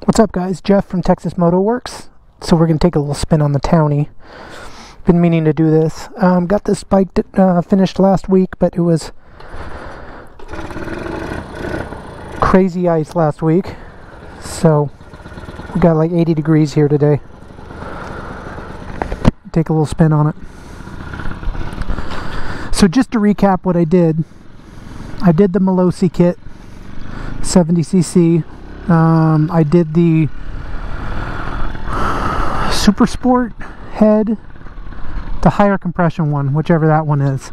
What's up, guys? Jeff from Texas Moto Works. So we're going to take a little spin on the Towny. Been meaning to do this. Got this bike finished last week, but it was crazy ice last week. So we got like 80 degrees here today. Take a little spin on it. So just to recap what I did the Malossi kit, 70cc. I did the Super Sport head, the higher compression one, whichever that one is.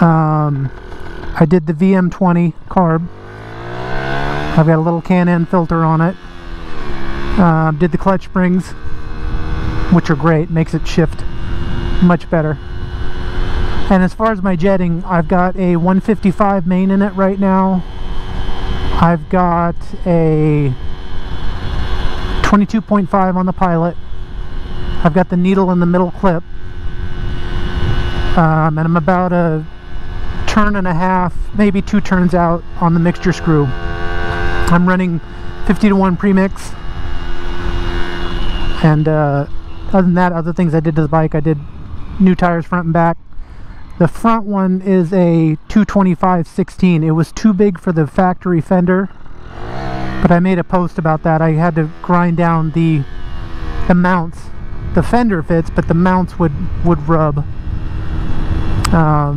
I did the VM20 carb. I've got a little Can-Am filter on it. Did the clutch springs, which are great, makes it shift much better. And as far as my jetting, I've got a 155 main in it right now. I've got a 22.5 on the pilot. I've got the needle in the middle clip. And I'm about a turn and a half, maybe 2 turns out on the mixture screw. I'm running 50-to-1 premix. And other than that, other things I did to the bike, I did new tires front and back. The front one is a 225/16. It was too big for the factory fender, but I made a post about that. I had to grind down the mounts. The fender fits, but the mounts would rub.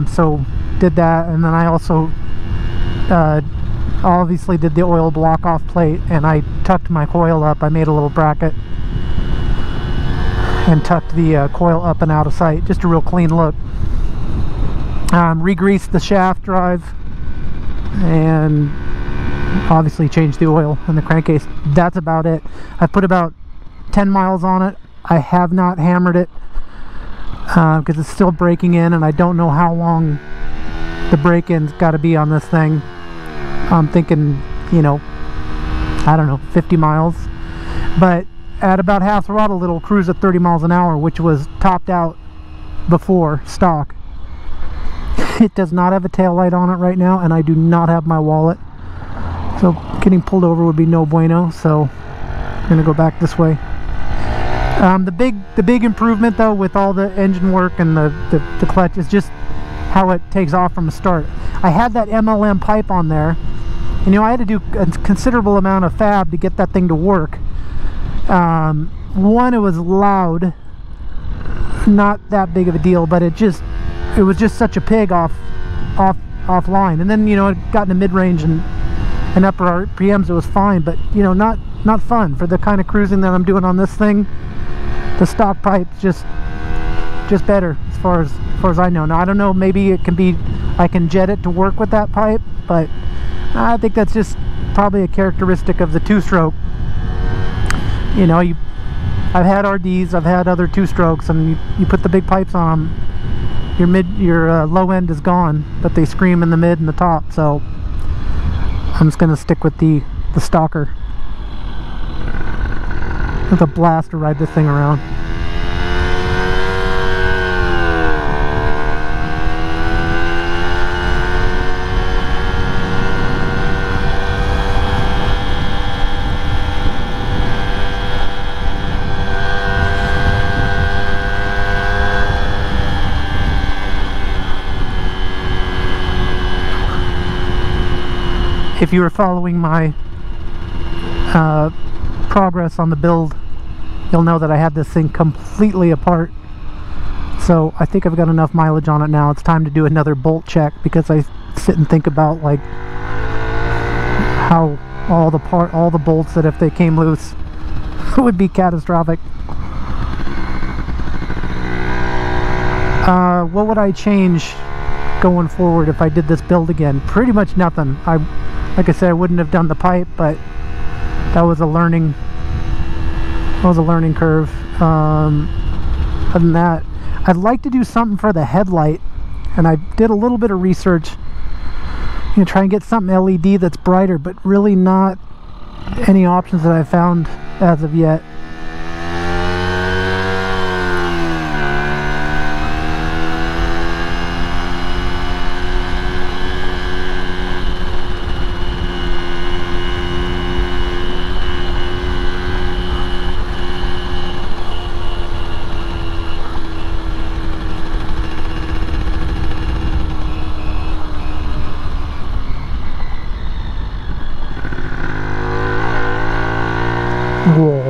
So did that, and then I also obviously did the oil block off plate, and I tucked my coil up. I made a little bracket and tucked the coil up and out of sight. Just a real clean look. Re-greased the shaft drive and obviously changed the oil in the crankcase. That's about it. I put about 10 miles on it. I have not hammered it because it's still breaking in, and I don't know how long the break-in's got to be on this thing. I'm thinking, you know, I don't know, 50 miles. But at about half throttle, it'll cruise at 30 miles an hour, which was topped out before stock. It does not have a tail light on it right now, and I do not have my wallet, so getting pulled over would be no bueno. So I'm gonna go back this way. The big improvement though with all the engine work and the clutch is just how it takes off from the start. I had that MLM pipe on there, and you know, I had to do a considerable amount of fab to get that thing to work. One, it was loud, not that big of a deal, but it was just such a pig offline. And then, you know, it got into mid-range and upper RPMs, it was fine, but you know, not fun for the kind of cruising that I'm doing on this thing. The stock pipe's just better as far as I know. Now I don't know, maybe it can be, I can jet it to work with that pipe, but I think that's just probably a characteristic of the 2-stroke. You know, I've had RDs, I've had other 2-strokes, and you put the big pipes on them, your low end is gone, but they scream in the mid and the top. So I'm just gonna stick with the stalker. It's a blast to ride this thing around. If you were following my progress on the build, you'll know that I had this thing completely apart. So I think I've got enough mileage on it now. It's time to do another bolt check, because I sit and think about like how all the bolts that if they came loose would be catastrophic. What would I change going forward if I did this build again? Pretty much nothing. Like I said, I wouldn't have done the pipe, but that was a learning curve. Other than that, I'd like to do something for the headlight, and I did a little bit of research, you know, try and get something LED that's brighter, but really not any options that I've found as of yet. Whoa.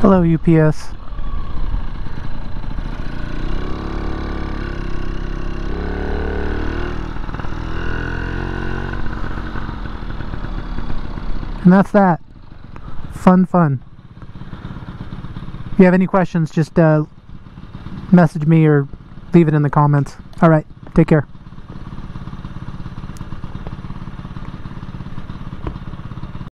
Hello, UPS. And that's that. Fun. If you have any questions, just message me or leave it in the comments. Alright, take care.